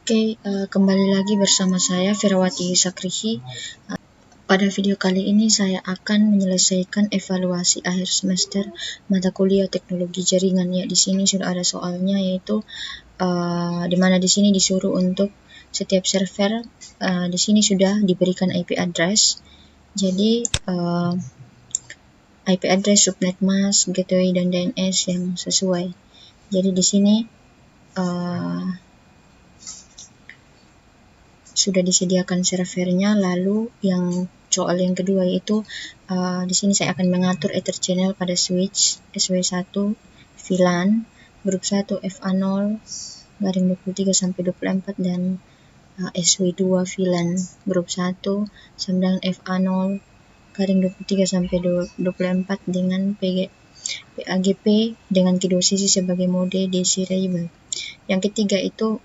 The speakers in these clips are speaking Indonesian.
Kembali lagi bersama saya Ferawati Sakrihi. Pada video kali ini saya akan menyelesaikan evaluasi akhir semester mata kuliah teknologi jaringan. Ya, di sini sudah ada soalnya, yaitu di mana di sini disuruh untuk setiap server di sini sudah diberikan IP address. Jadi IP address, subnet mask, gateway dan DNS yang sesuai. Jadi di sini sudah disediakan servernya. Lalu yang soal yang kedua yaitu di sini saya akan mengatur Ether channel pada switch SW1 VLAN grup 1 FA0 garing 23 sampai 24 dan SW2 VLAN grup 1 sama FA0 garing 23 sampai 24 dengan PAGP dengan kedua sisi sebagai mode desirable. Yang ketiga itu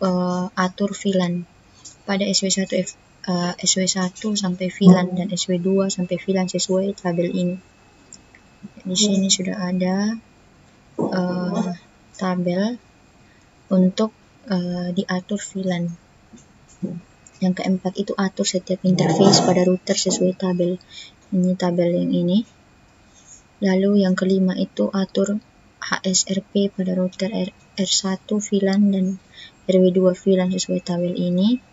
atur VLAN pada SW1 sampai VLAN dan SW2 sampai VLAN sesuai tabel ini. Di sini sudah ada tabel untuk diatur VLAN. Yang keempat itu atur setiap interface pada router sesuai tabel. Ini tabel yang ini. Lalu yang kelima itu atur HSRP pada router R1 VLAN dan RW2 VLAN sesuai tabel ini.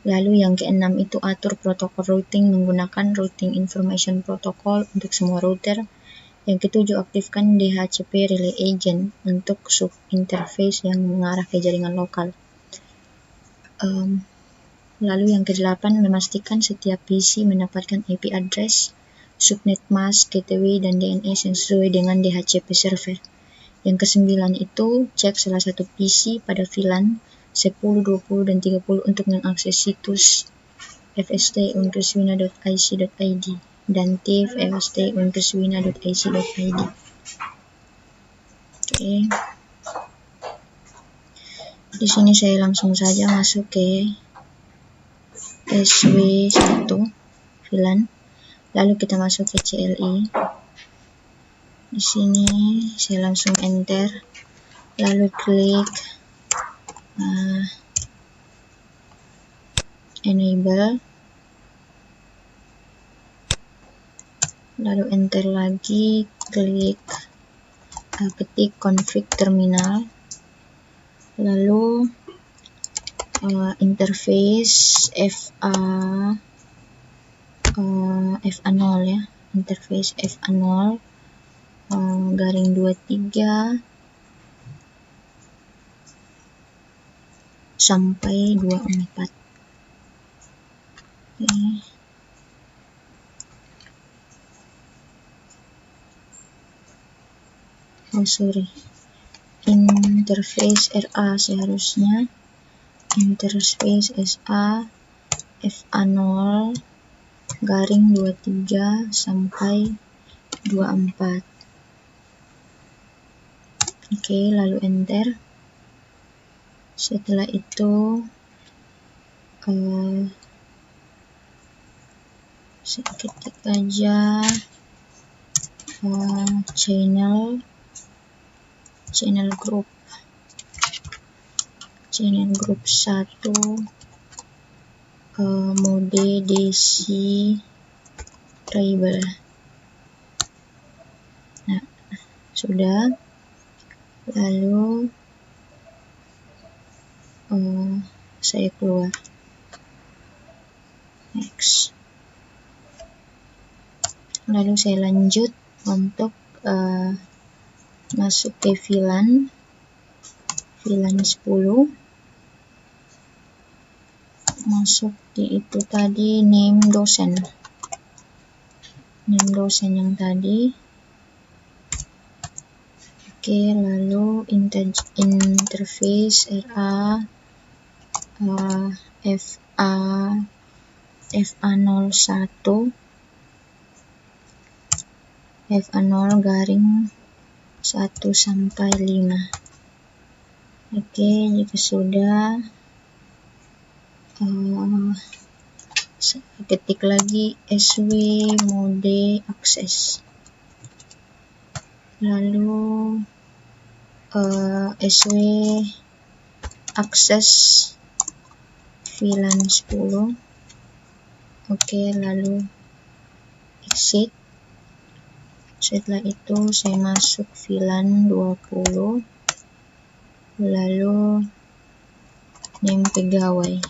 Lalu yang keenam itu atur protokol routing menggunakan Routing Information Protocol untuk semua router. Yang ketujuh, aktifkan DHCP Relay Agent untuk sub interface yang mengarah ke jaringan lokal. Lalu yang kedelapan, memastikan setiap PC mendapatkan IP address, subnet mask, gateway dan DNS yang sesuai dengan DHCP server. Yang kesembilan itu cek salah satu PC pada VLAN 10, 20, dan 30 untuk mengakses situs fst.unkriswina.ic.id dan fst.unkriswina.ic.id. Di sini saya langsung saja masuk ke SW1 VLAN. Lalu kita masuk ke CLI. Di sini saya langsung enter. Lalu klik enable, lalu enter lagi, klik ketik config terminal, lalu interface FA0 ya, interface FA0 garing 23 sampai 24. Interface RA seharusnya interface SA FA0 garing 23 sampai 24. Lalu enter. Setelah itu saya ketik aja channel group 1 mode desirable. Nah, sudah. Lalu saya keluar. Next. Lalu saya lanjut untuk masuk ke VLAN 10. Masuk di itu tadi name dosen yang tadi. Lalu interface RA FA01 garing 1 sampai 5. Jika sudah, ketik lagi SW mode access, lalu SW access VLAN 10. Oke, lalu exit. Setelah itu saya masuk VLAN 20, lalu name pegawai.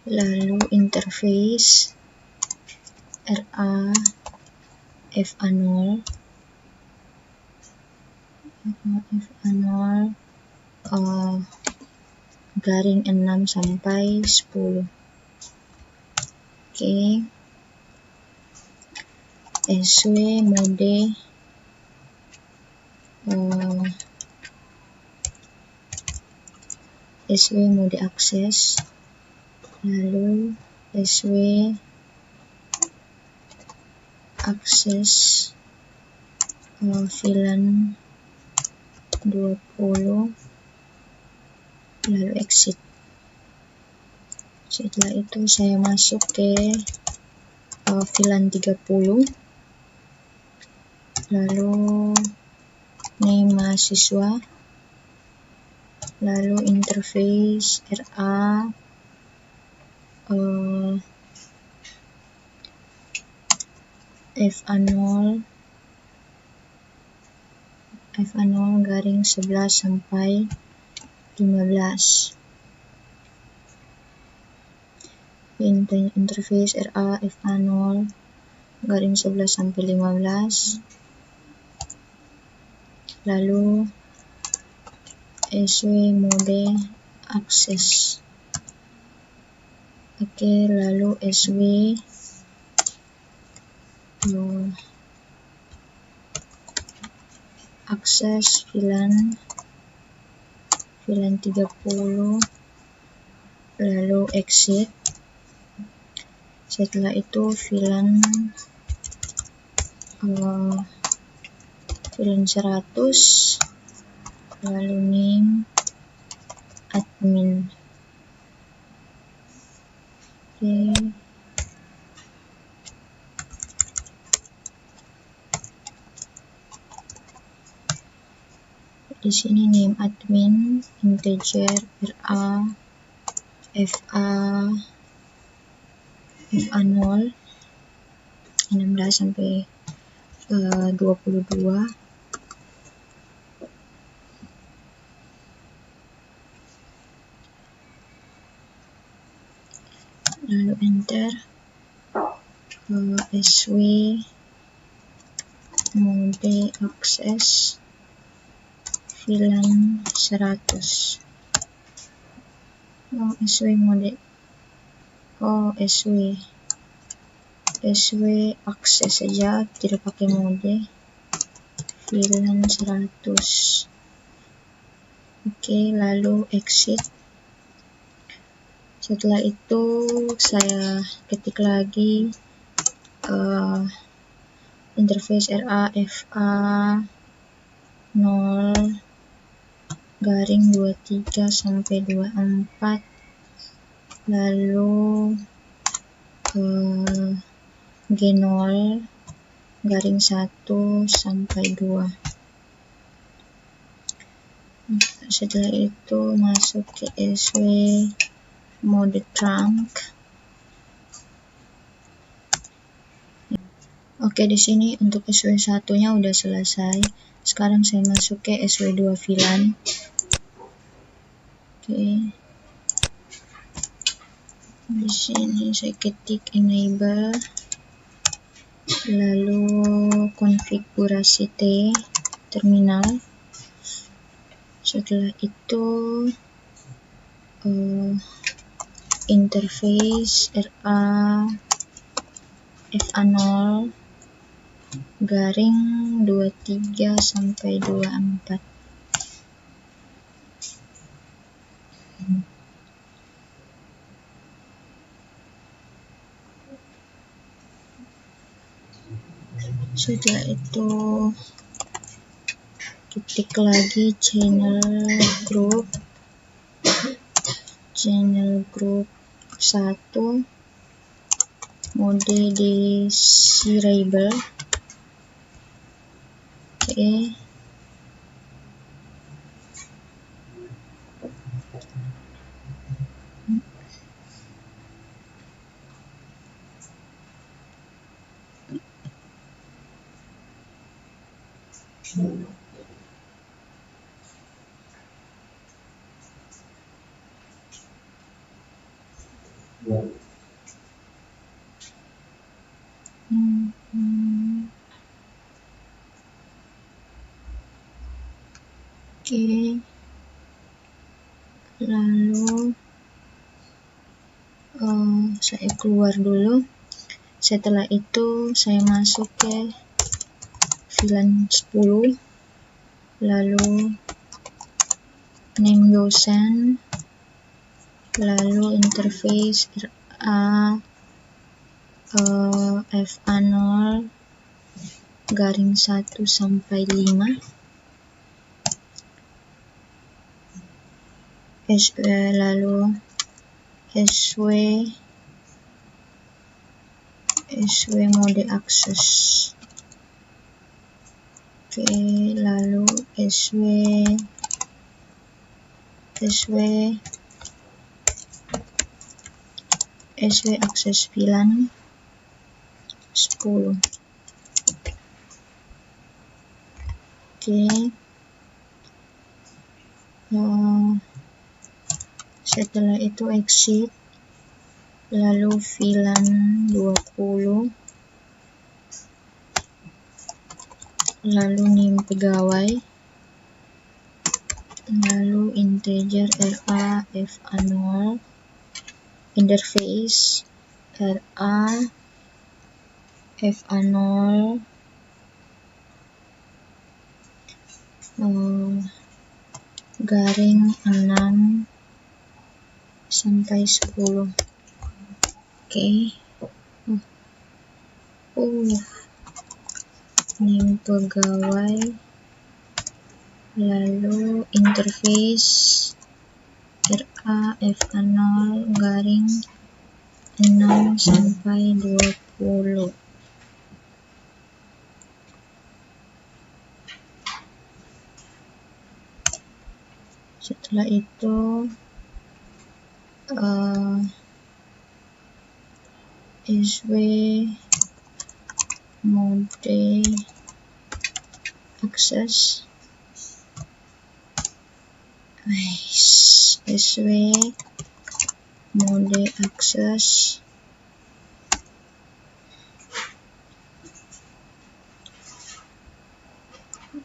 Lalu interface RA FA0 garing 6 sampai 10. Oke. SW mode akses, lalu SW akses VLAN 20, lalu exit. Setelah itu saya masuk ke VLAN 30, lalu name mahasiswa, lalu interface RA FA0 garing 11 sampai 15. Interface RA FA0 garing 11 sampai 15. Lalu SW mode akses. Oke, lalu SW akses VLAN 30, lalu exit. Setelah itu VLAN 100, lalu name admin. Oke. Di sini name admin integer RA FA0 16 sampai 22. Lalu enter. SW mode akses VLAN 100. SW mode SW akses saja, tidak pakai mode. VLAN 100. Oke, lalu exit. Setelah itu saya ketik lagi interface RA FA0 garing 23 sampai 24, lalu G0 garing 1 sampai 2. Setelah itu masuk ke SW mode trunk. Oke, di sini untuk SW1 nya udah selesai. Sekarang saya masuk ke SW2 VLAN. Oke. Di sini saya ketik enable, lalu konfigurasi terminal. Setelah itu interface RA FA0 garing 23 sampai 24. Setelah itu ketik lagi channel group 1, mode desirable. Oke. Oke, lalu saya keluar dulu. Setelah itu saya masuk ke VLAN 10, lalu name dosen, lalu interface RA FA0 garing 1 sampai 5, lalu SW mode akses. Oke, lalu SW akses VLAN 10. Oke. Setelah itu exit, lalu VLAN 20, lalu name pegawai, lalu integer RA FA0, interface RA FA0 garing 6 sampai 10. Oke. Name pegawai, lalu interface RA FA0 garing 6 sampai 20. Setelah itu SW mode akses, SW mode akses,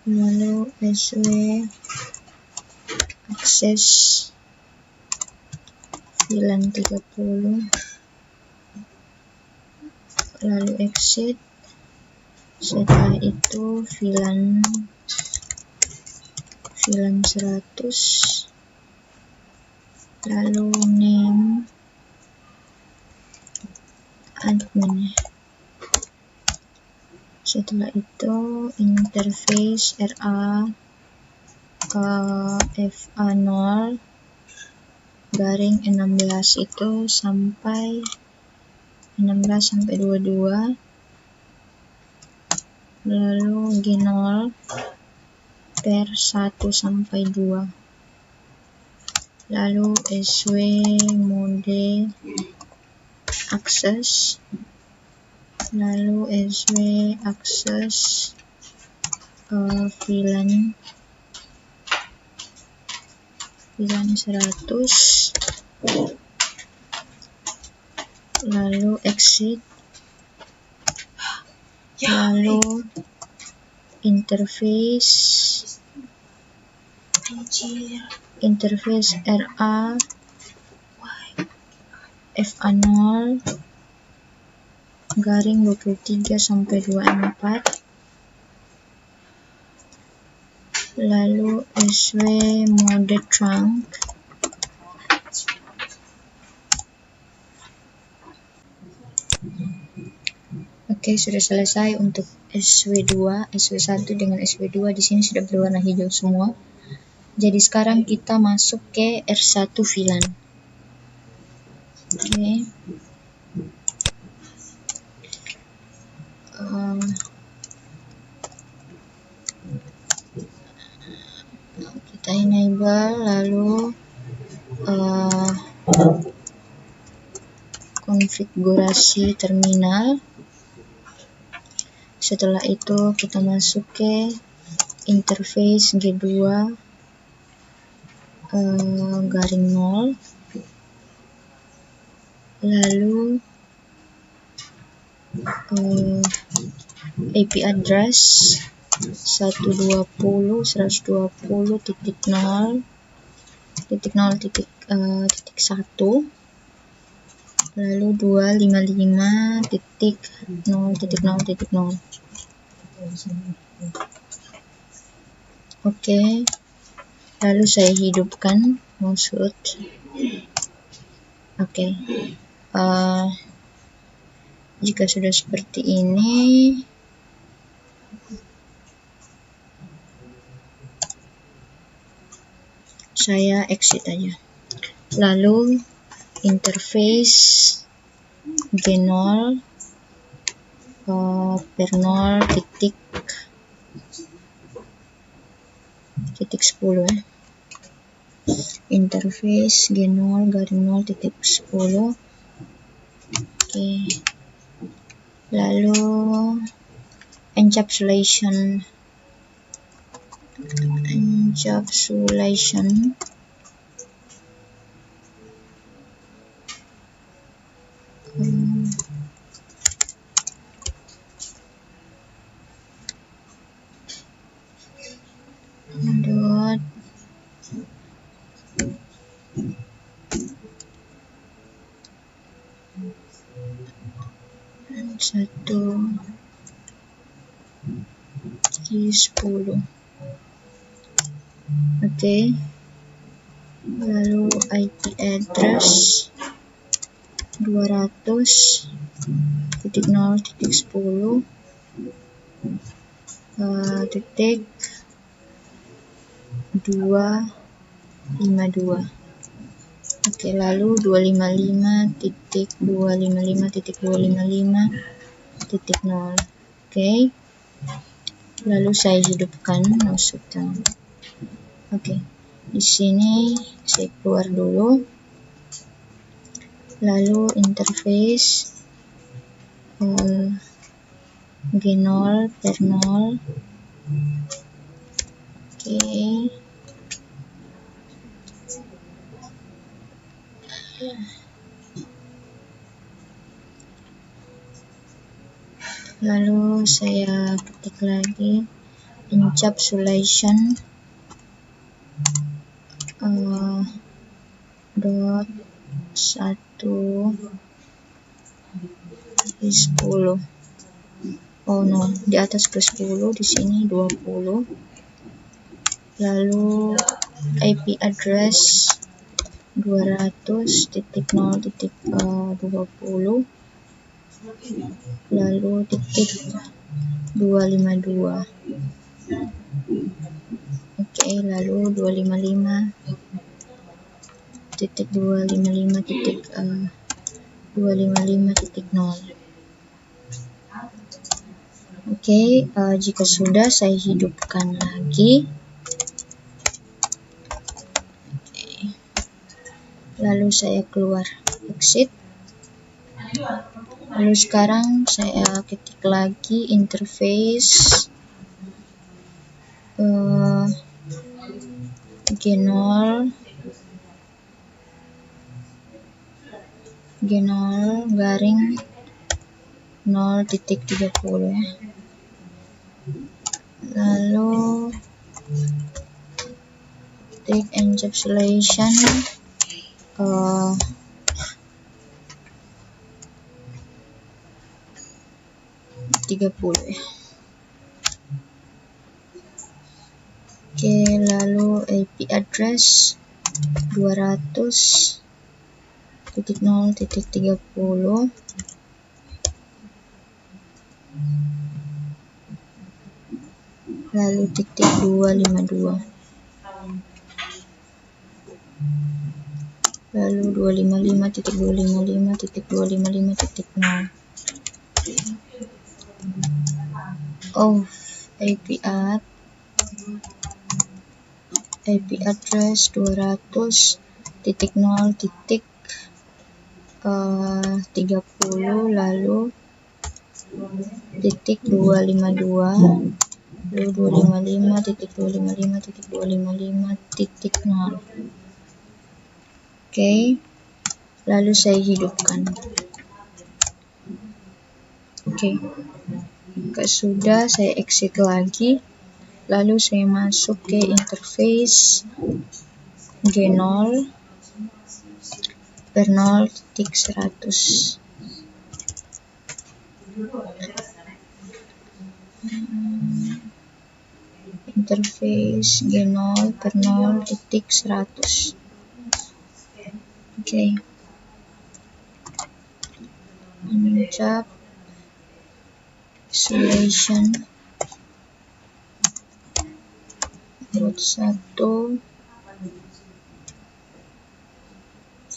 lalu SW akses VLAN 30, lalu exit. Setelah itu VLAN 100, lalu name admin. Setelah itu interface RA FA0 garing 16 itu sampai 22, lalu G0 per 1 sampai 2, lalu SW mode akses, lalu SW akses VLAN 100, lalu exit, lalu interface RA FA0 garing 23 sampai 24, lalu SW mode trunk, Oke, sudah selesai untuk SW2, SW1 dengan SW2 di sini sudah berwarna hijau semua. Jadi sekarang kita masuk ke R1 VLAN. Oke. tanggal, lalu konfigurasi terminal. Setelah itu kita masuk ke interface G2 garing 0, lalu IP address 120.0.0.1, lalu 255.0.0.0. Oke, lalu saya hidupkan maksud. Oke, jika sudah seperti ini, saya exit aja. Lalu interface G0 per 0 titik 10 ya. Interface G0 garing 0 titik 10. Oke. Lalu encapsulation dot satu di 10. Oke. Lalu IP address 200.0.10 titik 252. Oke, lalu 255.255.255.0. Oke. Lalu saya hidupkan maksudnya. Oke. Di sini saya keluar dulu. Lalu interface G0 per 0. Oke. Lalu saya ketik lagi encapsulation dot 1 di 10. Oh no, di atas ke 10, di sini 20. Lalu IP address 200.0.20, lalu titik 252. Oke, lalu 255.255.0. Oke, jika sudah saya hidupkan lagi. Oke. Lalu saya keluar exit. Lalu sekarang saya ketik lagi interface G0 garing 0.30 ya. Lalu take encapsulation 30 ya. Oke, lalu IP address 200.0.30, lalu titik 252, lalu 255.255.255.0. Oh, IP IP address 200.0.30 lalu .252 lalu 255.255.255.0. Oke, lalu saya hidupkan. Oke, sudah, saya exit lagi, lalu saya masuk ke interface G0 per 0.100. Interface G0 per 0.100. Oke, mencap isolation buat 1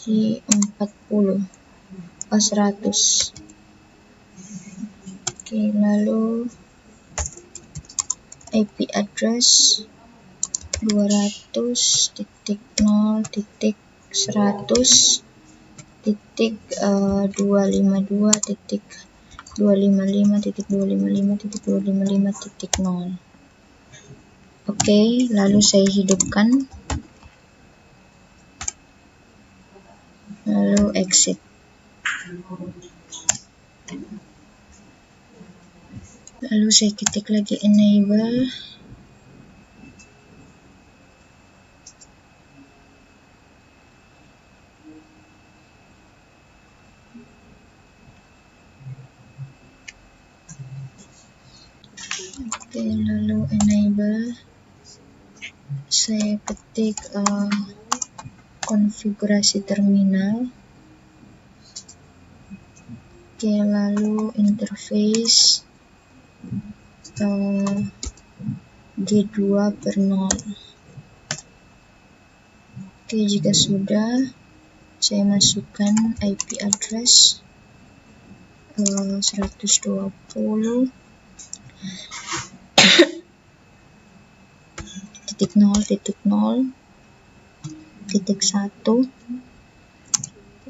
di 40 100. Oke, lalu IP address 200.0.100.255.255.255.0. Oke, lalu saya hidupkan, lalu exit. Lalu saya ketik lagi enable. Oke, lalu enable. Saya ketik konfigurasi terminal. Oke, lalu interface G2 per 0. Oke, jika sudah, saya masukkan IP address 120.0.0.1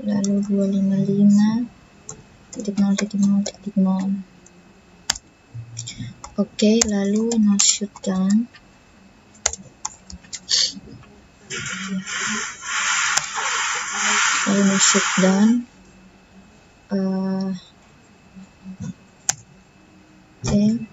lalu 255.0.0.0. Oke, lalu no shutdown. Lalu no shutdown. Oke.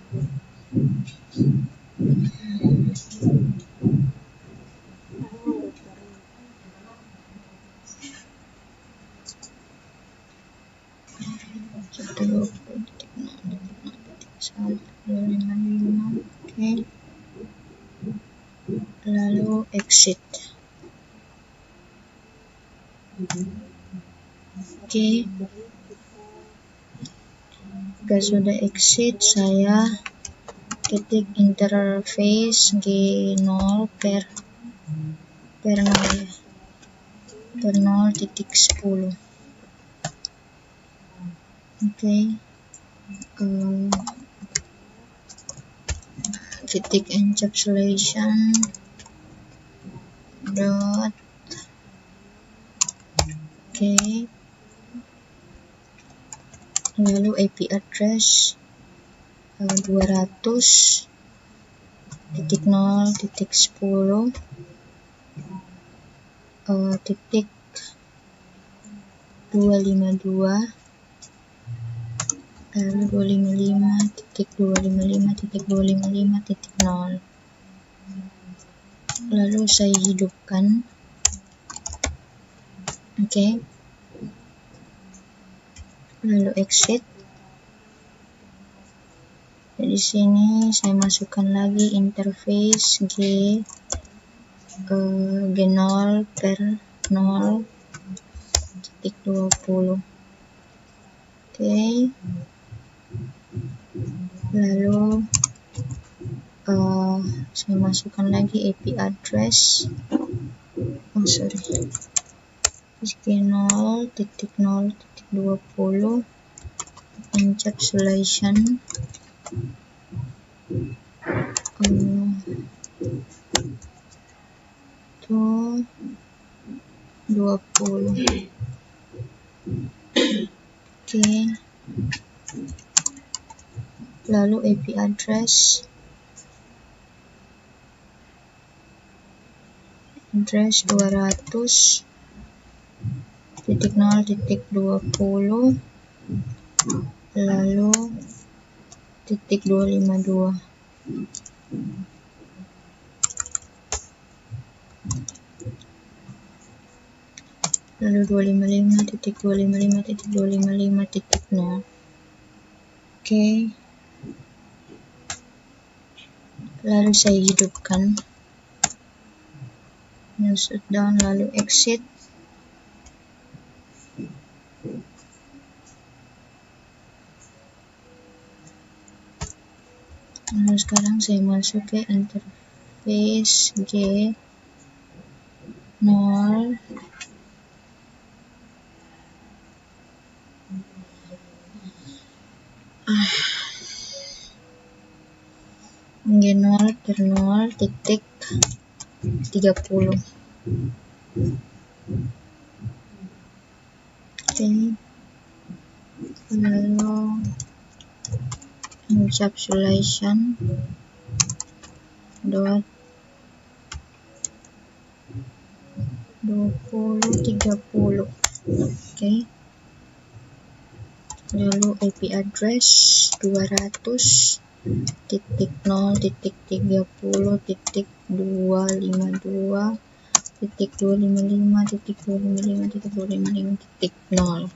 Oke, lalu exit. Oke, jika sudah exit, saya ketik interface G0 per 0.10. Oke, ketik encapsulation dot. Oke, lalu IP address 200.0.10 titik 252 lalu 255.255.255.0. lalu saya hidupkan. Oke, lalu exit. Di sini saya masukkan lagi interface G0 per 0.20. Oke, lalu saya masukkan lagi IP address G0.0.20 encapsulation 20. Oke. Lalu IP address 200.0.20 lalu .252. Lalu 255.255.255.0. Oke. Lalu saya hidupkan. Shutdown lalu exit. Lalu sekarang saya masuk ke interface G0. G0 per 0.30. Oke. Lalu encapsulation dot 2030. Oke. Lalu IP address 200.0.30.255.255.255.255.0.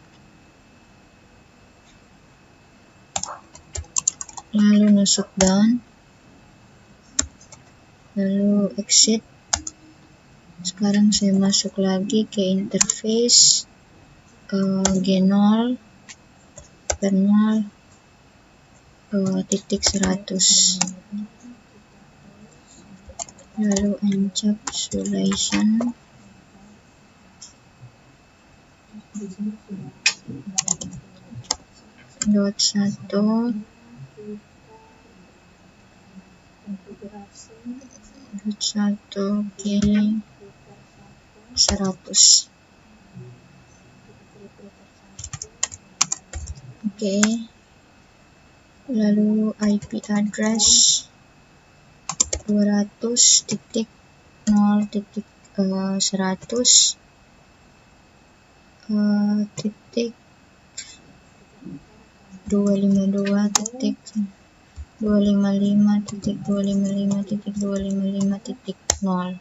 Lalu nusuk down, lalu exit. Sekarang saya masuk lagi ke interface G0 per 0.100. Lalu encapsulation dot 1 K 100. Oke. Lalu IP address 200.0.100 titik 255.255.255.255.0.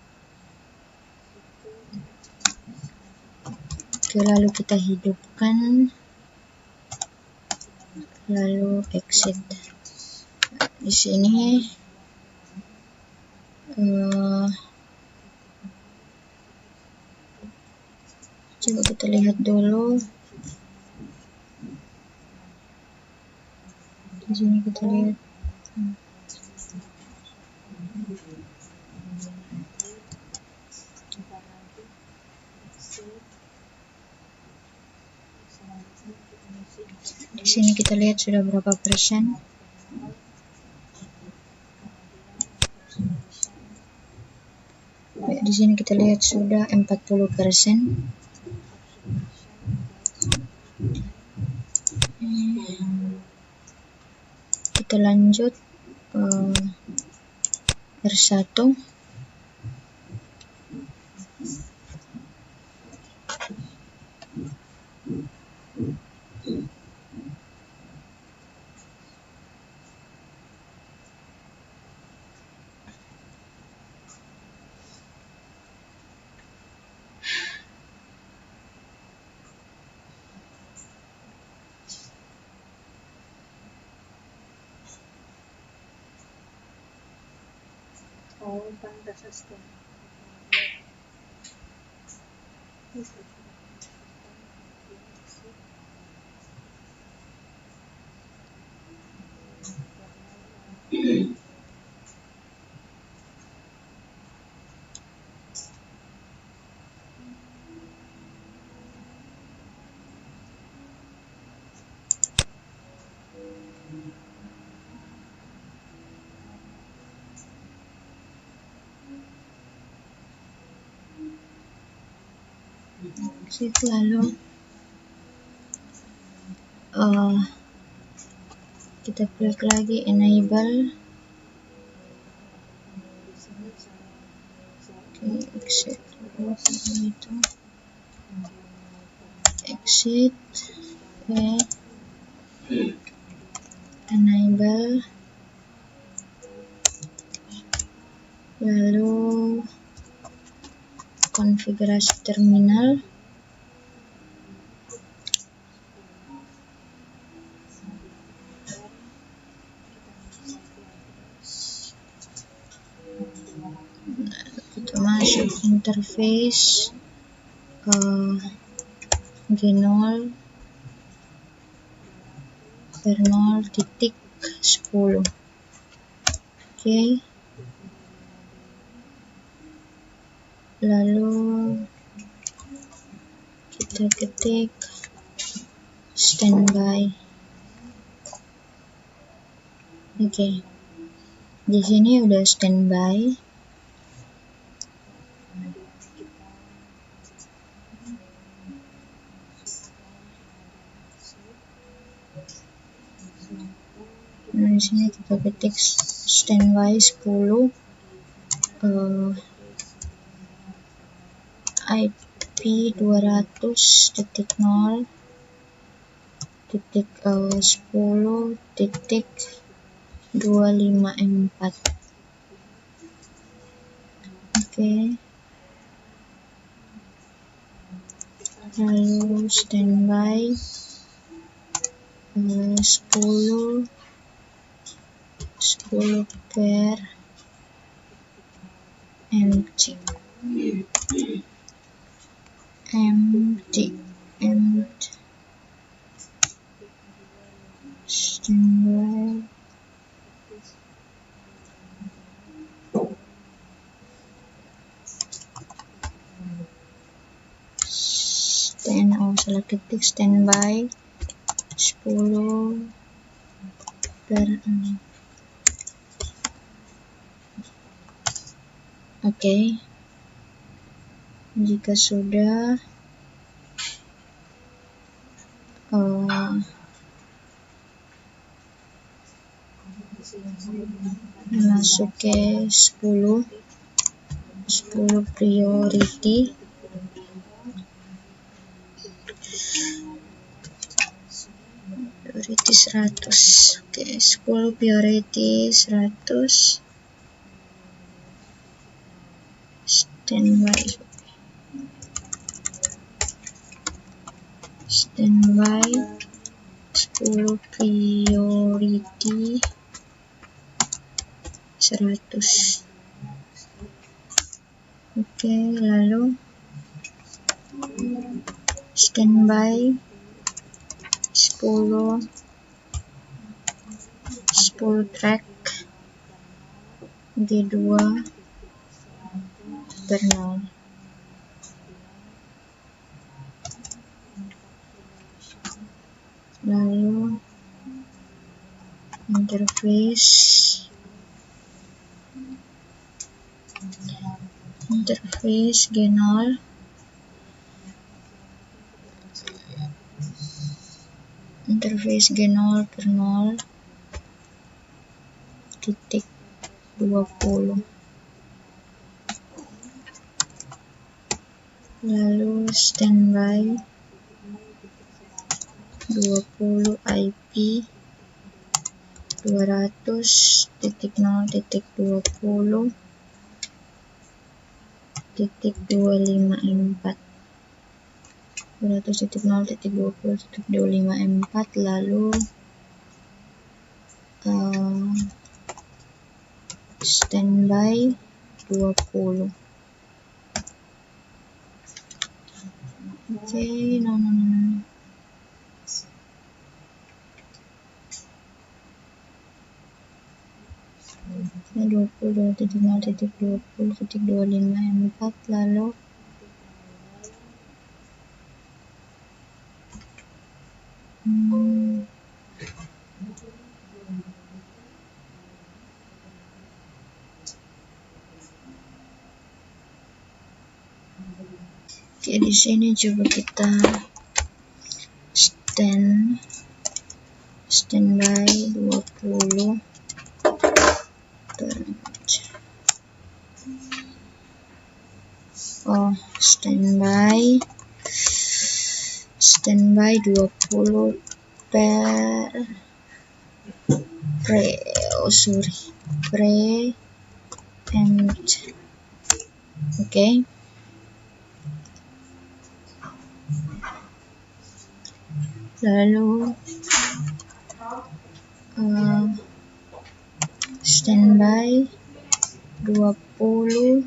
Oke, lalu kita hidupkan, lalu exit. Di sini coba kita lihat dulu. Di sini kita lihat. Di sini kita lihat sudah berapa persen. Di sini kita lihat sudah 40%. Kita lanjut R1. exit, lalu kita klik lagi enable. Exit dulu itu, exit, enable, lalu konfigurasi terminal. Kita masuk interface G0 kernel titik 10. Oke. Lalu kita ketik standby. Oke. Di sini udah standby. Nah, di sini kita ketik standby 10, IP 200.10.254. Oke. Lalu standby 10 per empty standby salah ketik, standby 10 per 6. Oke. Jika sudah, masuk ke 10 priority. Priority 100. Oke, 10 priority 100. Standby 10 priority 100. Oke, lalu standby 10 track G2 per 0. Lalu interface G0 per 0 titik 20. Lalu standby 20 IP 200.0.20.254. 200.0.20.254. Lalu standby 20. Oke, no. Ini 20.0.20.254. Lalu Oke, di sini coba kita standby 20 standby 20 per pre and oke. Lalu standby 20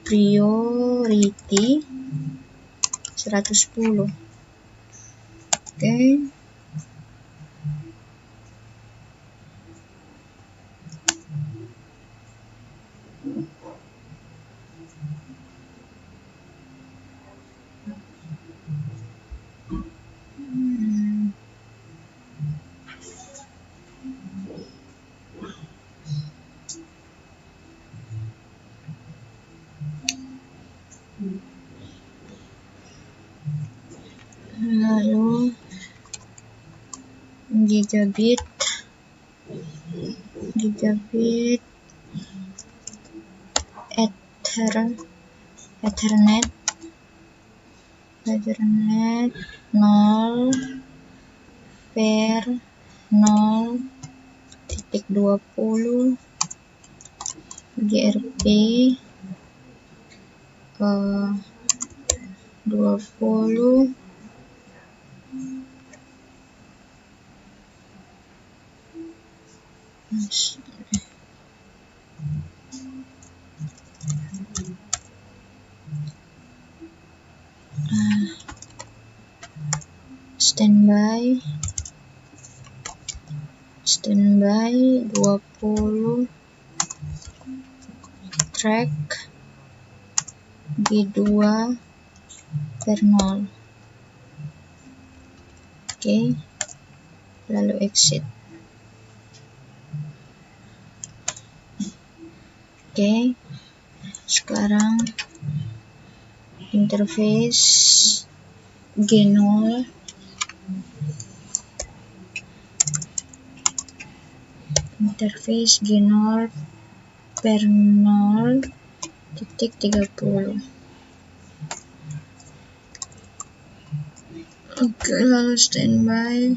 priority 110. Oke. Lalu gigabit Ethernet 0 per 0.20 GRP 20 standby 20 track G2 per 0. Oke. Lalu exit. Oke. Sekarang interface G0 per 0.30. Oke, lalu standby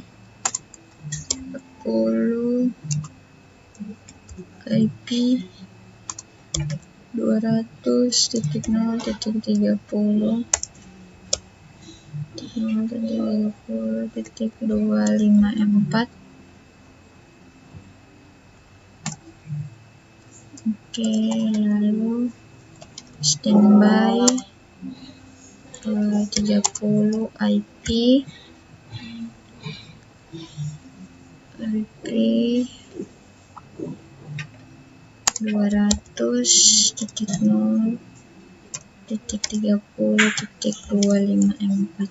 10 IP 200.0.30.254. Oke, lalu standby 30 IP 200.0.30.254.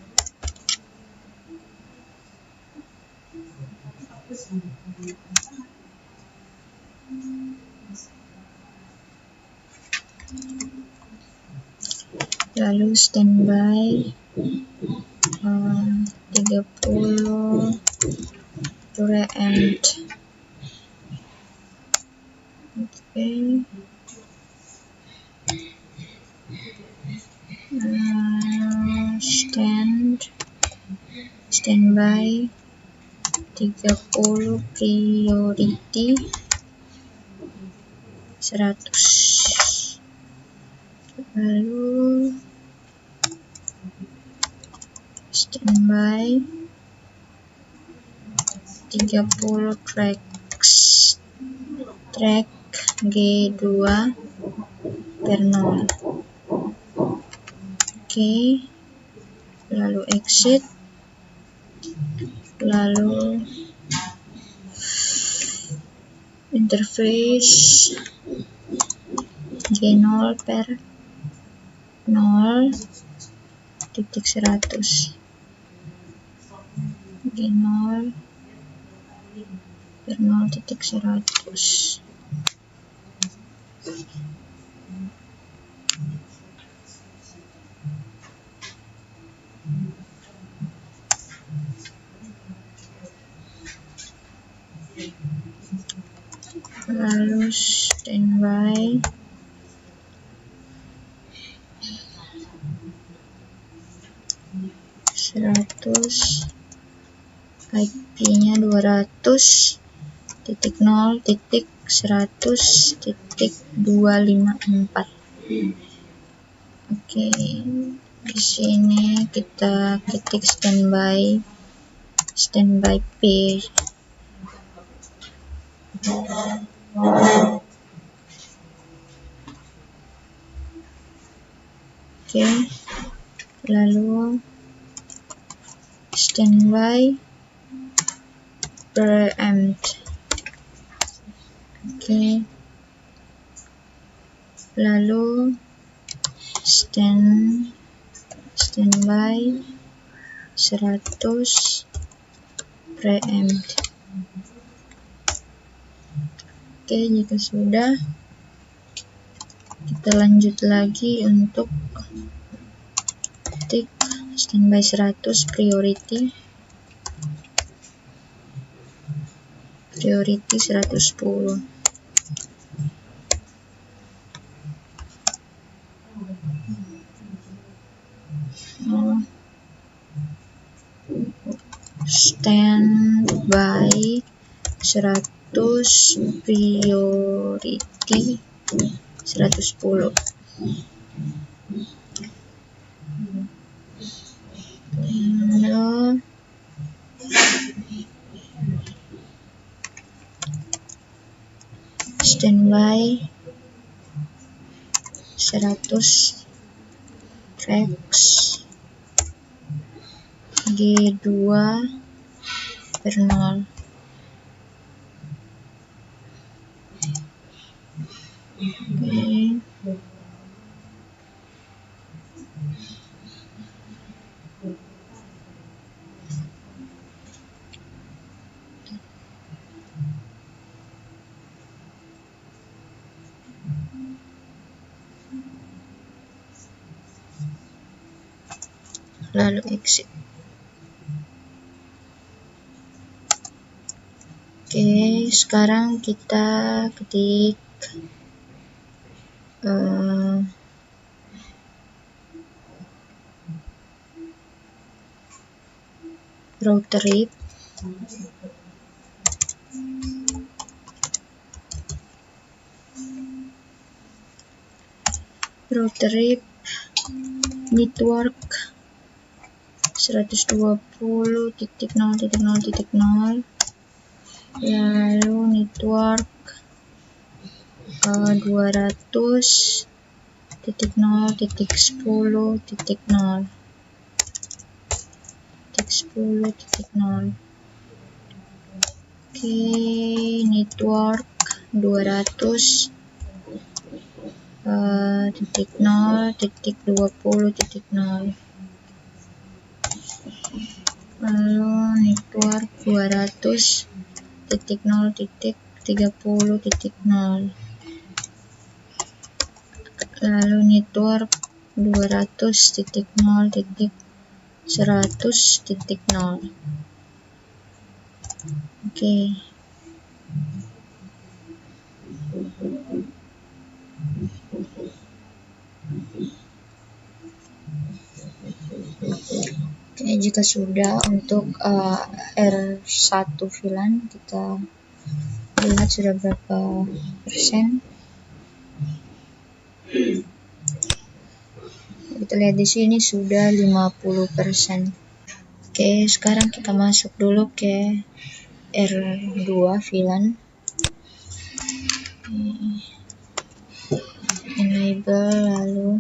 Lalu standby 30 end. Oke. Standby 30 priority 100. Lalu standby 30 track G2 per 0. Oke. Lalu exit. Lalu interface G0 per 0.100. G0 per 0.100. lalu standby, IP-nya 200.0.100.254. Oke, di sini kita ketik standby page. Oke, lalu standby preempt. Oke, lalu standby 100 preempt. Oke, jika sudah, kita lanjut lagi untuk ketik standby 100 priority 110. Standby 100 priority 110. Standby 100 fax G2/0. Oke. Lalu exit. Oke, sekarang kita ketik router IP. Router IP network 120.0.0.0, lalu network 200.0.10.0. 10.0. Oke, network 200.0.20.0. lalu network 200.0.30.0, lalu network 200.0.100.0. Oke. Oke, jika sudah untuk R1 VLAN, kita lihat sudah berapa persen. Kita lihat di sini sudah 50%. Oke, sekarang kita masuk dulu ke R2 VLAN. Enable, lalu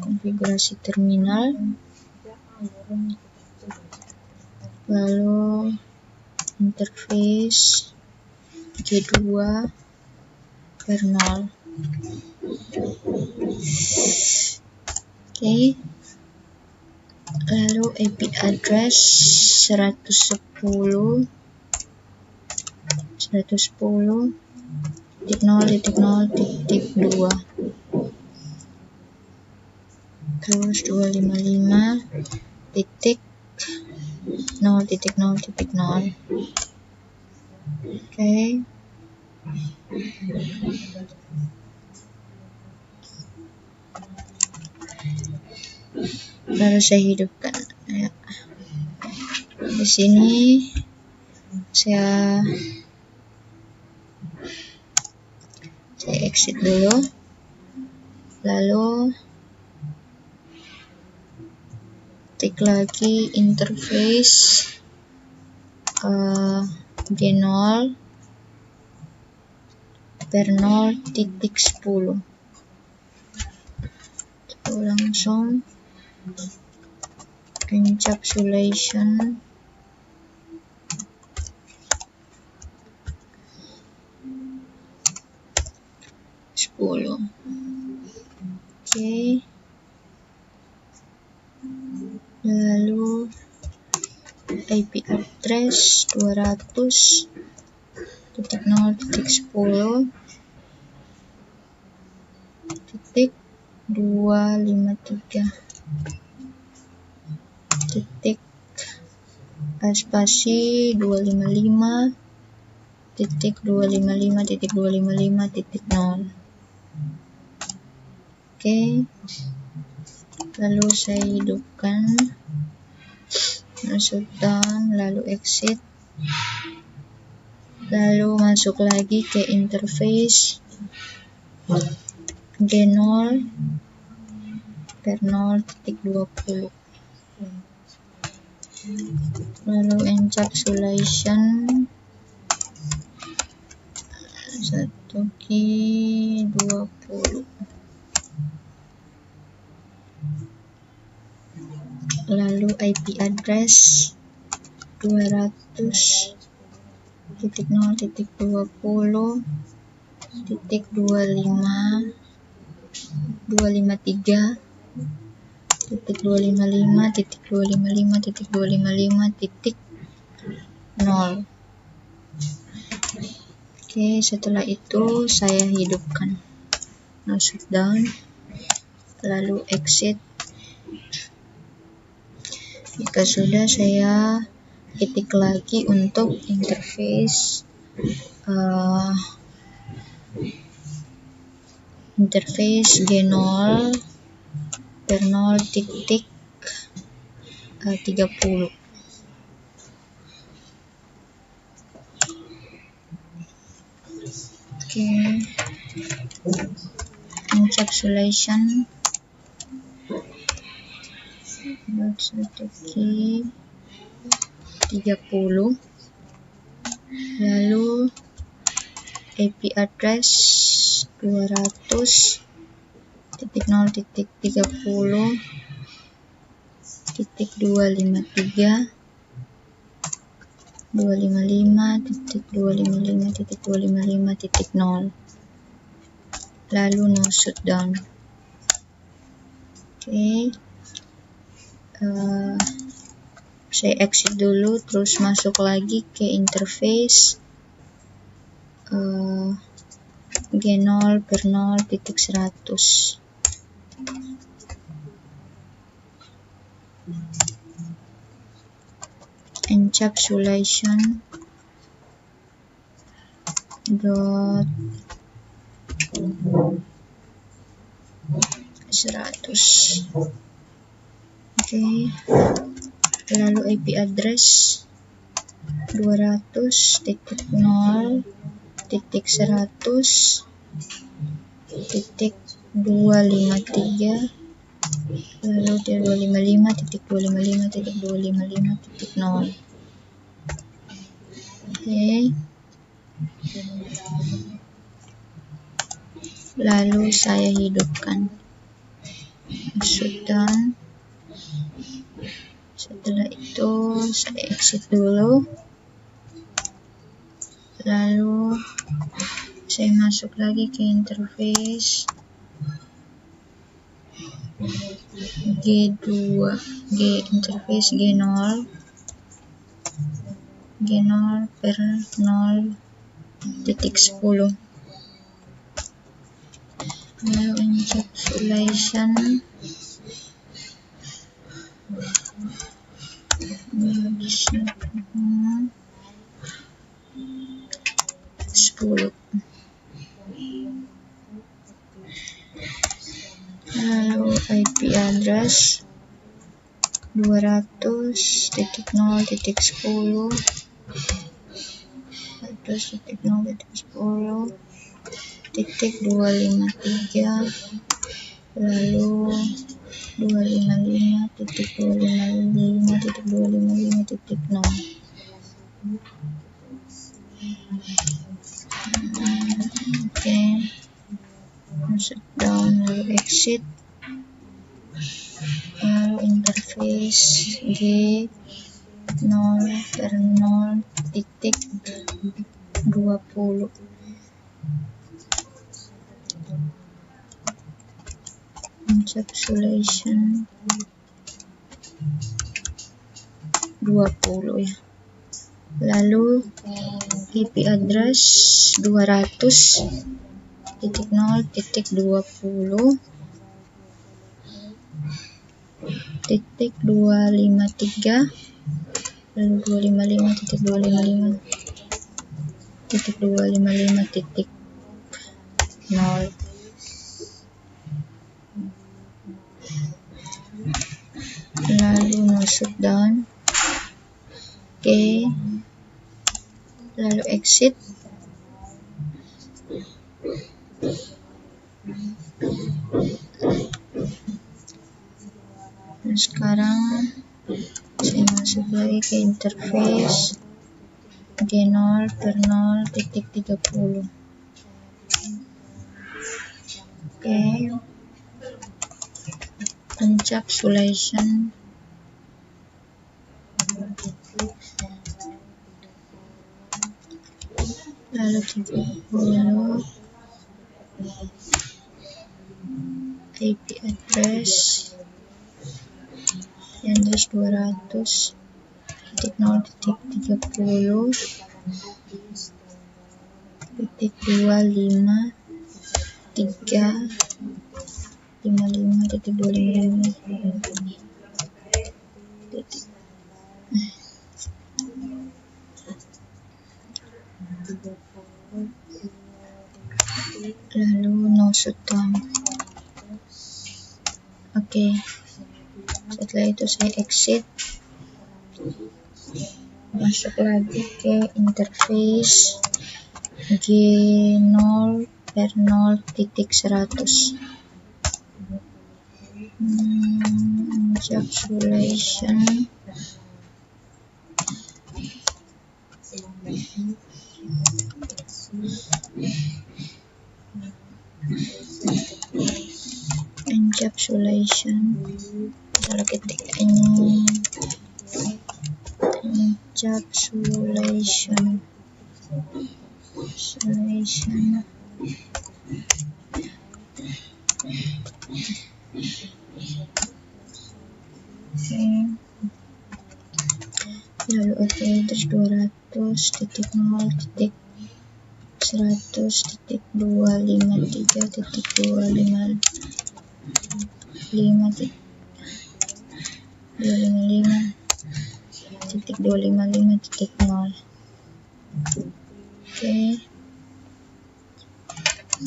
konfigurasi terminal, lalu interface G2/0. Oke, lalu IP address 110.0.0.2, terus 255.0.0.0. Oke, Lalu saya hidupkan ya. Di sini saya exit dulu, lalu klik lagi interface G0 per 0.10. Langsung encapsulation Oke. Lalu IP address 200.0.10.253 spasi 255.255.255.0. Oke, lalu saya hidupkan, masukkan, lalu exit, lalu masuk lagi ke interface G0 per 0.20, lalu encapsulation 1G20, lalu IP address 200.255.255.255.0. Oke, setelah itu saya hidupkan, masuk down, lalu exit. Jika sudah, saya ketik lagi untuk interface G0 per 0.30. Oke, encapsulation 1G30, lalu IP address 200.0.255.255.255.0, lalu no shutdown. Oke, saya exit dulu, terus masuk lagi ke interface G0 per 0.100. Encapsulation dot 100. Oke, lalu IP address 200.0.100.253, lalu 255.255.255.0. Oke, lalu saya hidupkan, shutdown. Setelah itu saya exit dulu, lalu saya masuk lagi ke interface interface G0 per 0.10, lalu encapsulation 10. Lalu IP address 200.0.10 100.0.10.253, lalu 255.255.255.0. Oke, masuk down, lalu exit, lalu interface G0/0.20. Encapsulation 20 ya. Lalu IP address 200.0.253, lalu 255.255.255.0. Lalu no shutdown. Oke, lalu exit. Nah, sekarang saya masuk lagi ke interface G0/0.30. Oke, encapsulation. Lalu 30, IP address 200.0.30.255.355.255. Lalu no shutdown. Oke, setelah itu saya exit, masuk lagi ke interface G0/0.100. Encapsulation. Encapsulation. Kalau ketik ini encapsulation. Lalu oke, terus 200.0.253.255.255.0. Oke,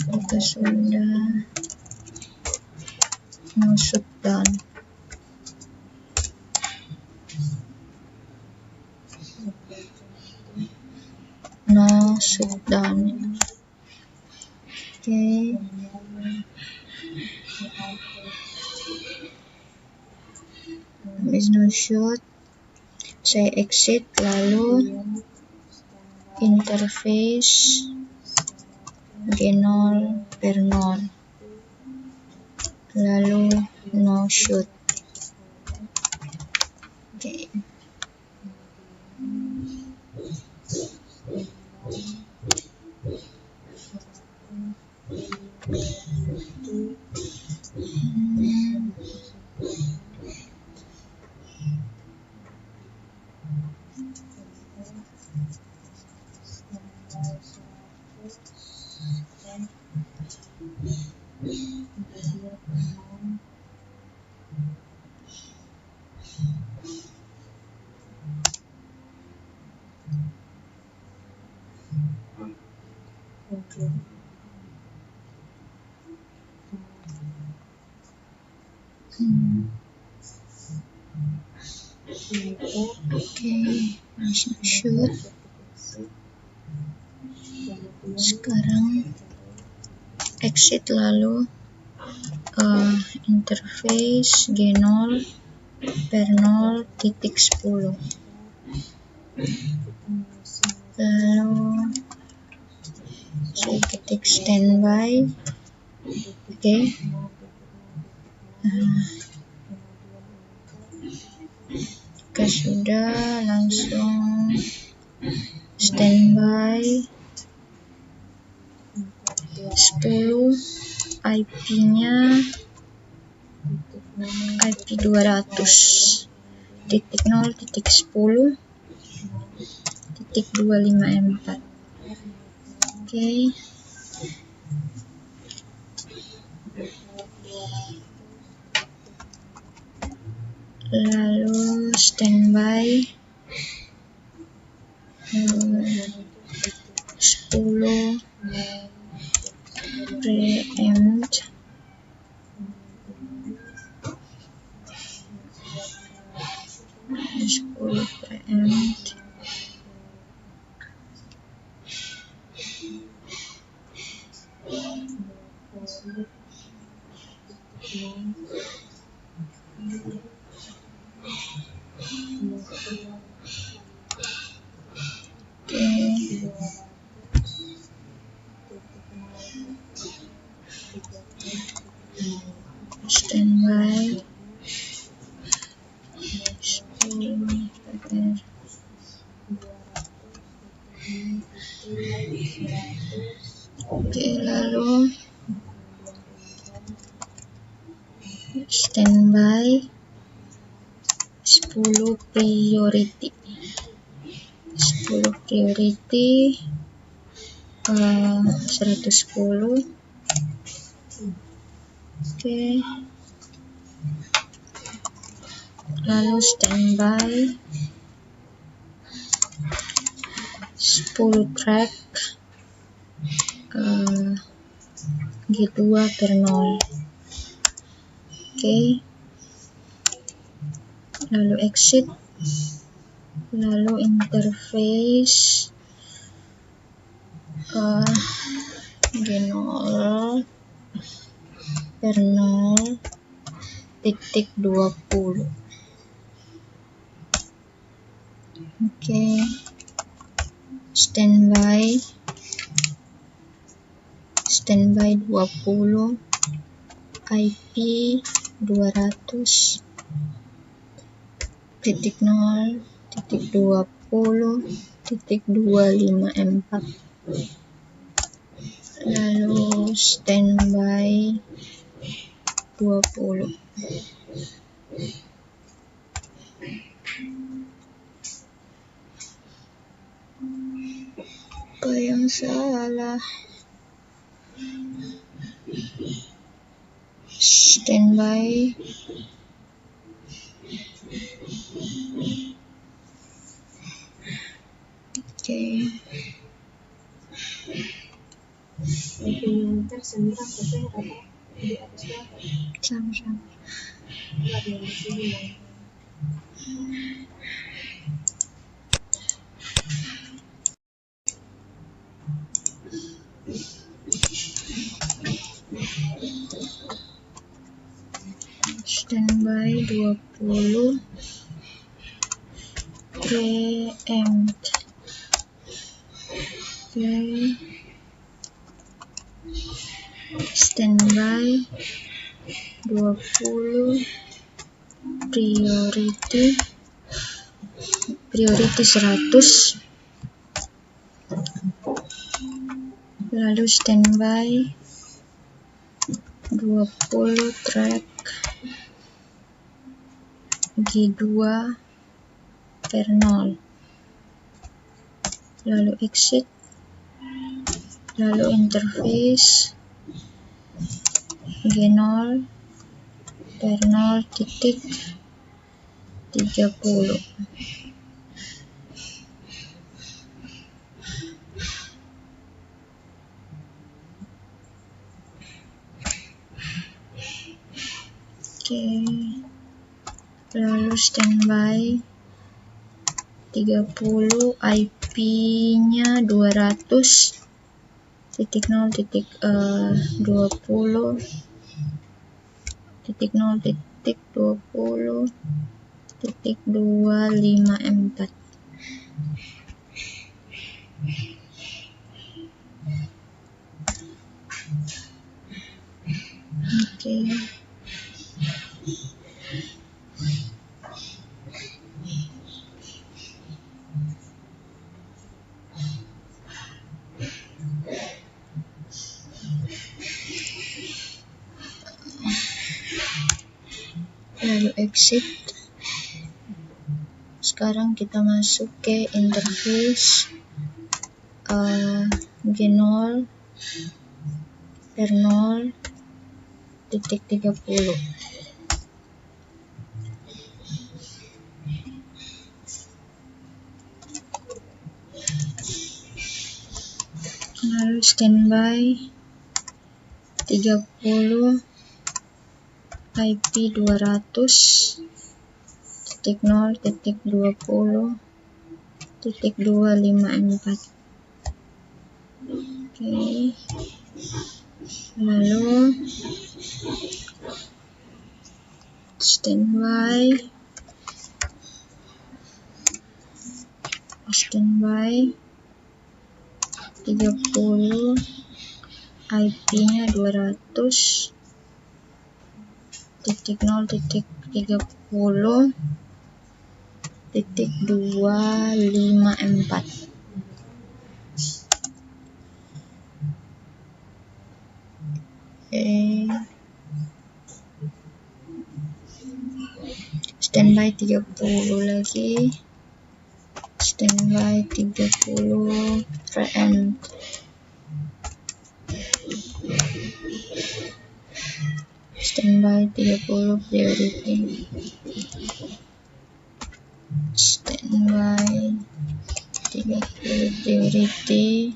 kita sudah no shutdown. No shutdown. Oke, habis no shut, saya exit, lalu interface G0/0, lalu no shut. Oke. langsung shoot. Sekarang exit, lalu interface G0 per 0 titik 10, lalu saya ketik standby. Oke. Jika sudah, langsung standby 10, IP-nya IP 200.0.10.254. Oke. Lalu standby 10 preempt 10 preempt standby 10 preempt. Oke, lalu standby 10 priority 110. Oke, lalu standby 10 track G2 per 0. Oke, lalu exit, lalu interface G0 per 0 titik 20. Oke, standby 20, IP 200.0.20.254. lalu standby 20. Apa yang salah? Standby oke. Sama-sama. Standby 20 preempt. Oke, standby 20 priority 100, lalu standby 20 track G2 per 0, lalu exit, lalu interface G0 per 0 titik 30. Oke, lalu standby 30, IP-nya 200.0.20.20.254. Oke. Lalu exit. Sekarang kita masuk ke interface G0 per 0.30. Lalu standby 30, IP 200.0.20.254. Oke. Lalu standby 30, IP-nya 200.0.30.254. Standby 30 lagi. Standby 30 preempt. Standby 30 priority. Standby 30 priority.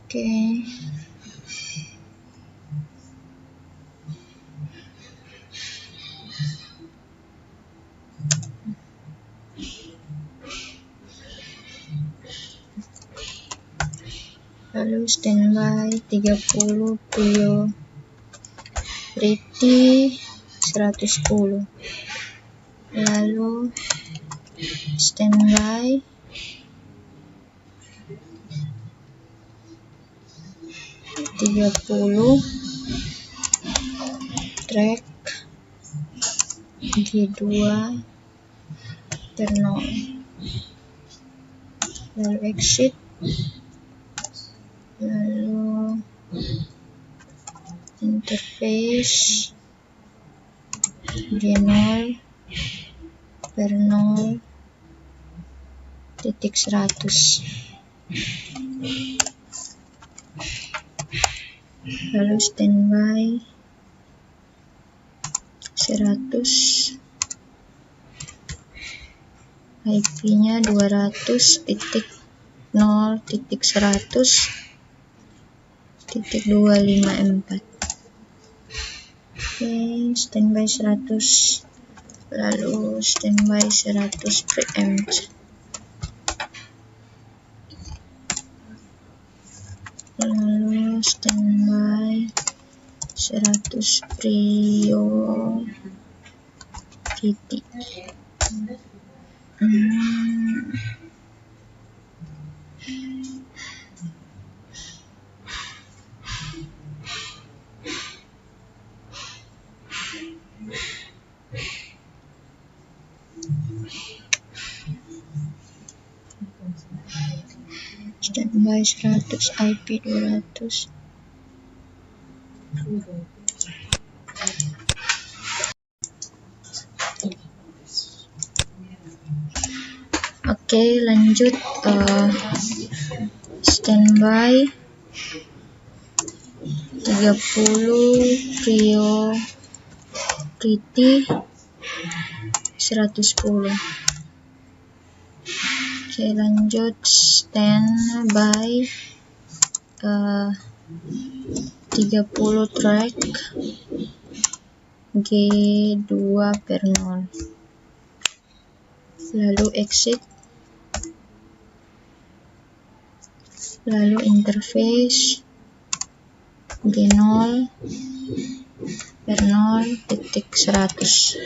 Oke. Lalu standby 30 priority 110. Lalu standby 30 track G2 per 0. Lalu exit. Lalu interface G0 per 0.100. Lalu standby 100, IP-nya 200.0.100.254. Oke, standby 100. Lalu standby 100 preempt. Lalu standby 100 priority. Standby 100, IP 200. Oke, lanjut standby 30 priority 110. Oke, lanjut standby 30 track G2/0, lalu exit, lalu interface G0/0.100,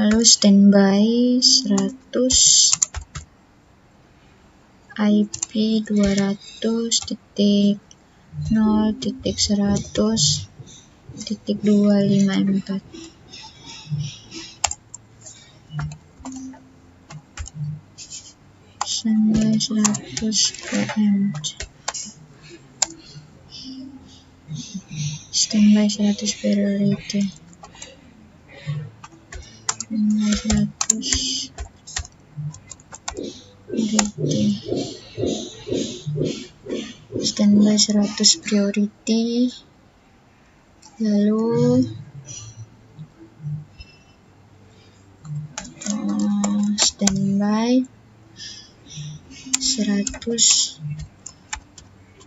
lalu standby 100, IP 200.0.100.254, standby 100 PM, standby 100 priority, standby 100 standby 100 priority, lalu standby 100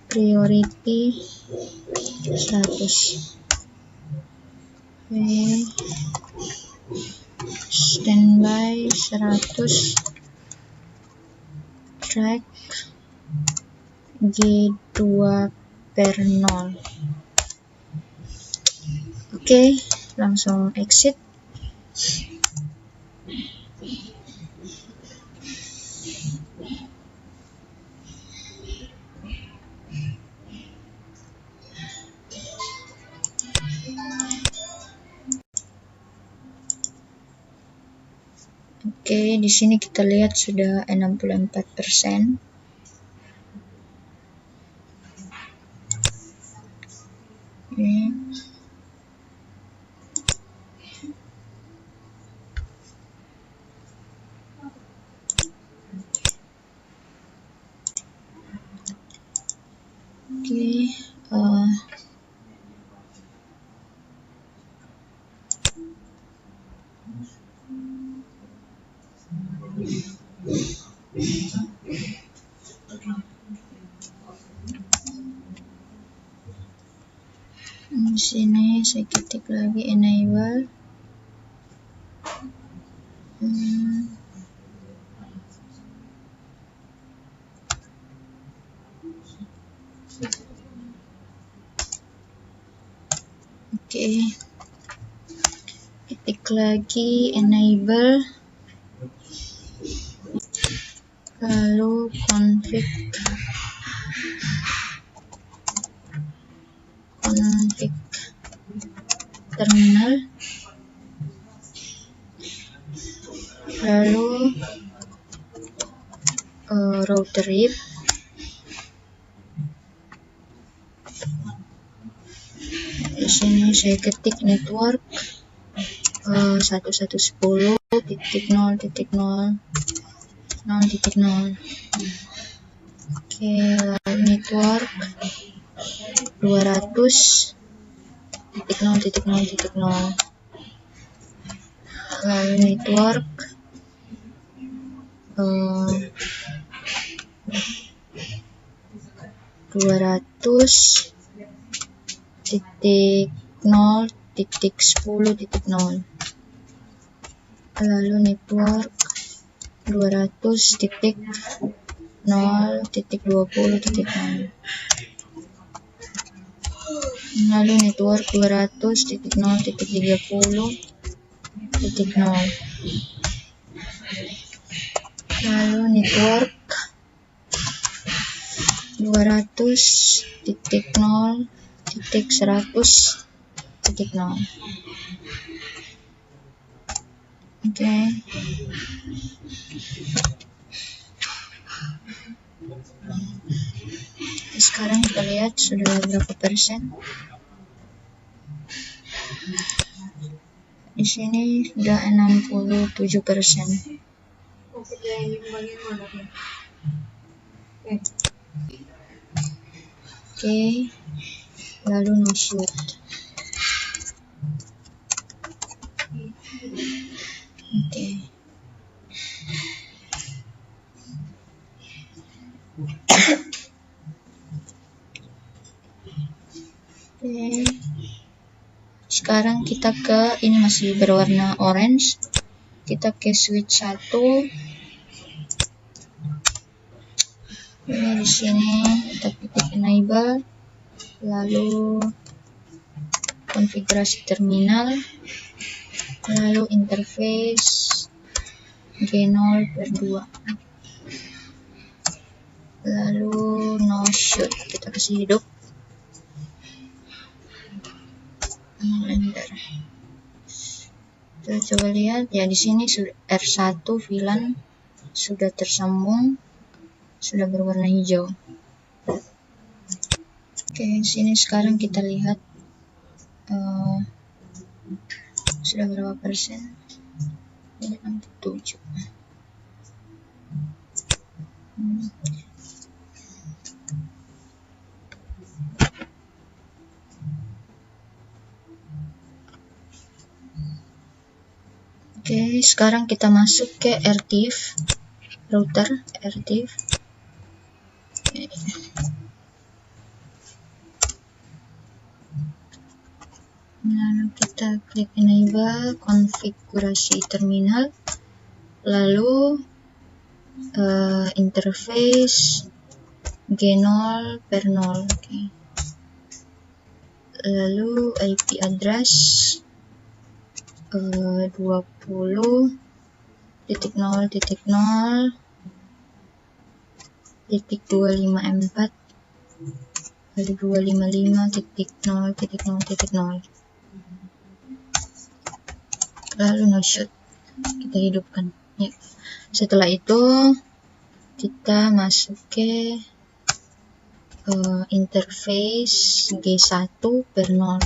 priority 100. Standby 100 track G2/0. Oke, langsung exit. Oke, di sini kita lihat sudah 64%. Di sini saya ketik lagi enable. Oke, ketik lagi enable, lalu config terminal, lalu router IP, di sini saya ketik network 11.10.0.0.0. Oke, lalu network 200.0.0.0, lalu network 200.0.10.0, lalu network 200.0.20.0, lalu network 200.0.30.0, lalu network 200.0.100.0. Oke. Sekarang kita lihat sudah berapa persen. Di sini sudah 67%. Oke, lalu no shoot. Oke. Oke. Sekarang kita ke, ini masih berwarna orange, kita ke switch 1. Ini di sini kita klik enable, lalu konfigurasi terminal, lalu interface G0/2, lalu no shoot, kita kasih hidup, enter. Kita coba lihat ya, di sini R1 VLAN sudah tersambung, sudah berwarna hijau. Oke, sini sekarang kita lihat sudah berapa persen. Ini 67. Oke, sekarang kita masuk ke RTIF, router RTIF. Oke. Lalu kita klik enable, konfigurasi terminal, lalu interface G0/0. Oke. Lalu IP address 20.0.0.255.4 lalu 255.0.0.0, lalu no shoot, kita hidupkan ya. Setelah itu kita masuk ke interface G1/0,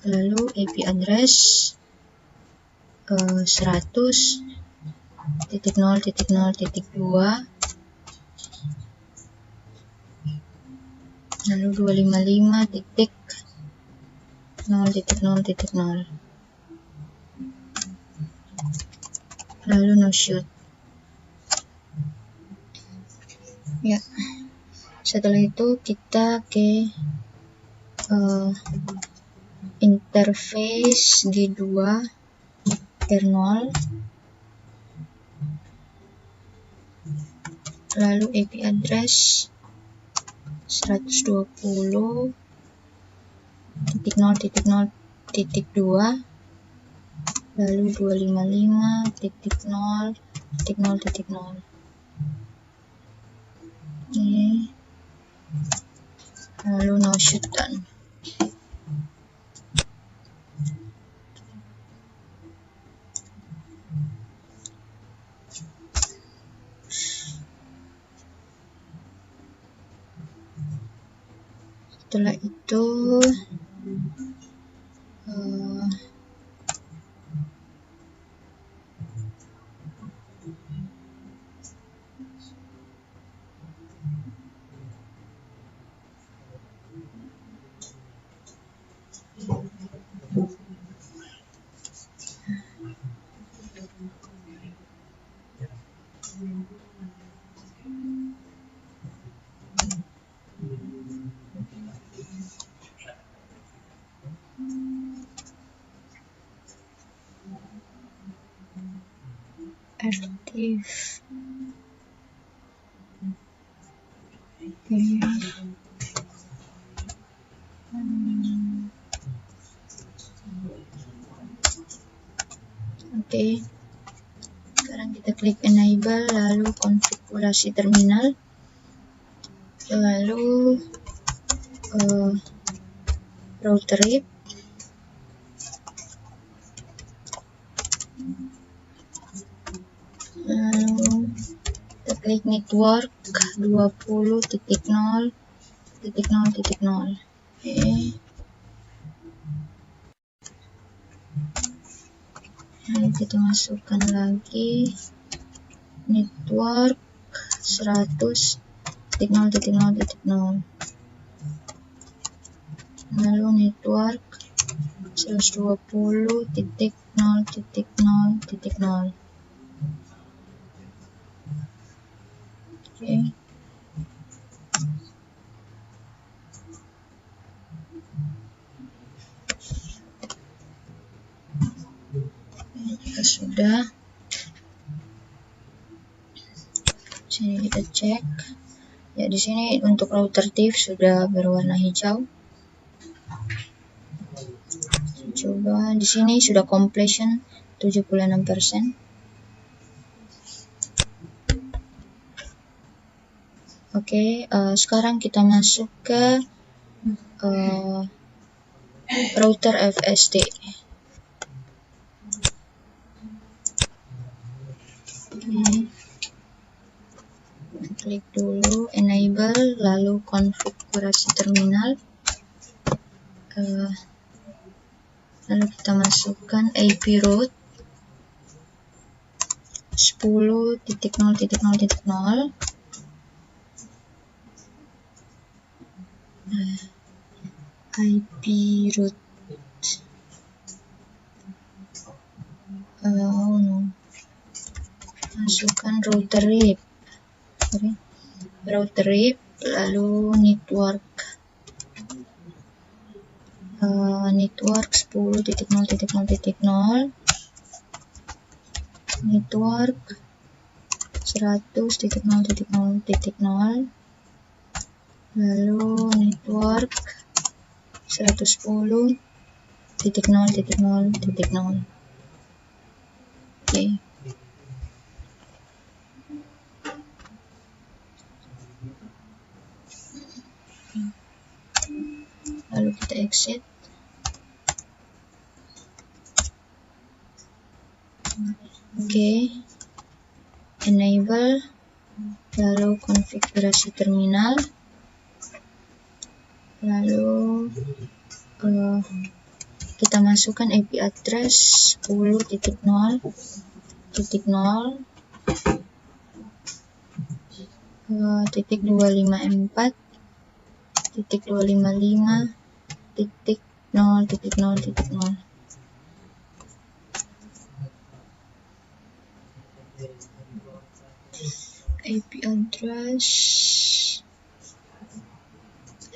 lalu IP address 100.0.0.2 lalu 255.0.0.0, lalu no shoot ya. Setelah itu kita ke interface G2/0, lalu IP address 120.0.0.2 lalu 255.0.0.0. Lalu no shoot done. Setelah itu aktif. Oke. Sekarang kita klik enable, lalu konfigurasi terminal, lalu router IP, lalu kita klik network 20.0.0.0. Oke. Lalu kita masukkan lagi network 100.0.0.0, lalu network 120.0.0.0. Oke. sudah. Sini kita cek. Ya, di sini untuk router TIFF sudah berwarna hijau. Coba di sini sudah completion 76%. Oke, sekarang kita masuk ke router FSD. Klik dulu enable, lalu konfigurasi terminal, lalu kita masukkan IP root 10.0.0.0, IP root masukkan router RIP, lalu network 10.0.0.0, network 100.0.0.0, lalu network 110.0.0.0. Oke. Lalu kita exit. Oke. Enable, lalu konfigurasi terminal, lalu kita masukkan IP address 10.0.0.0, 255.0.0.0. IP address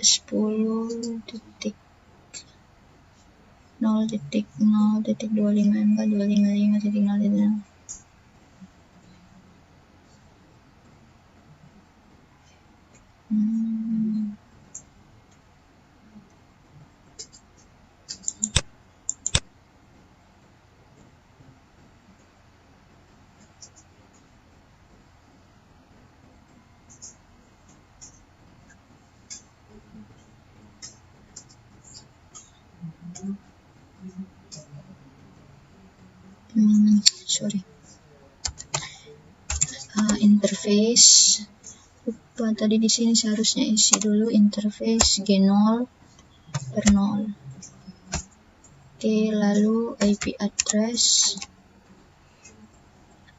10.0.0.255.255.0. Interface. Lupa tadi di sini seharusnya isi dulu interface G0 per 0. Oke, lalu IP address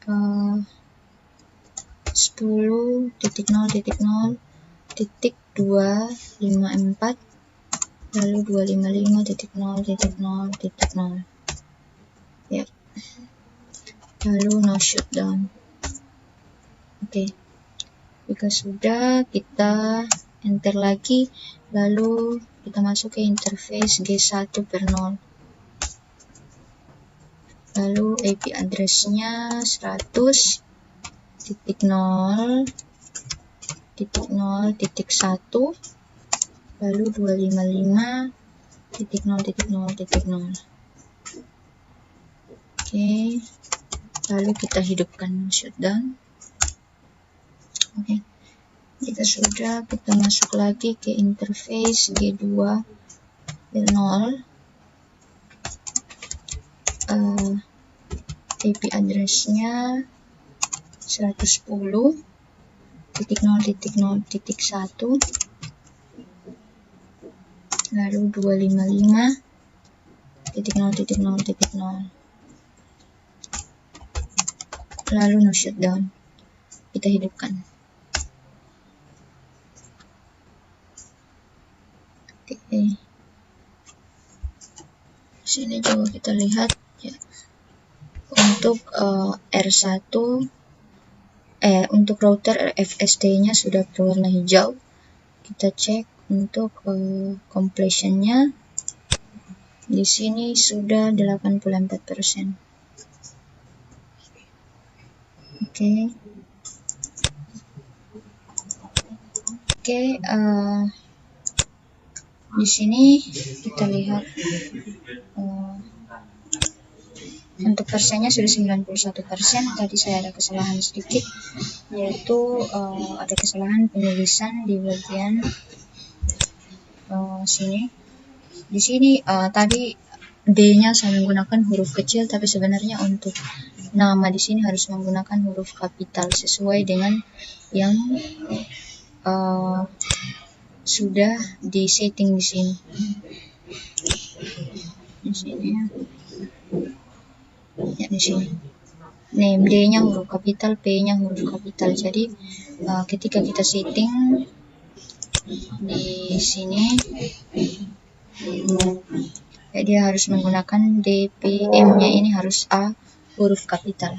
10.0.0.254, lalu 255.0.0.0. ya. Lalu no shutdown. Oke. Jika sudah, kita enter lagi, lalu kita masuk ke interface G1 per 0. Lalu IP address-nya 100.0.0.1, lalu 255.0.0.0. Oke, lalu kita hidupkan shutdown. Oke, jika sudah, kita masuk lagi ke interface G2 per 0. IP address-nya 110.0.0.1, lalu 255.0.0.0, lalu no shutdown. Kita hidupkan. Oke. Sini coba kita lihat ya. Untuk R1 untuk router FSD-nya sudah berwarna hijau. Kita cek untuk completion-nya. Di sini sudah 84%. Oke. Di sini kita lihat untuk persennya sudah 91%. Tadi saya ada kesalahan sedikit, yaitu ada kesalahan penulisan di bagian sini. Di sini tadi D-nya saya menggunakan huruf kecil, tapi sebenarnya untuk nama di sini harus menggunakan huruf kapital sesuai dengan yang sudah di setting di sini. Di sini ya, di sini. Name D-nya huruf kapital, P-nya huruf kapital. Jadi ketika kita setting di sini, ya, dia harus menggunakan DPM-nya ini harus A huruf kapital.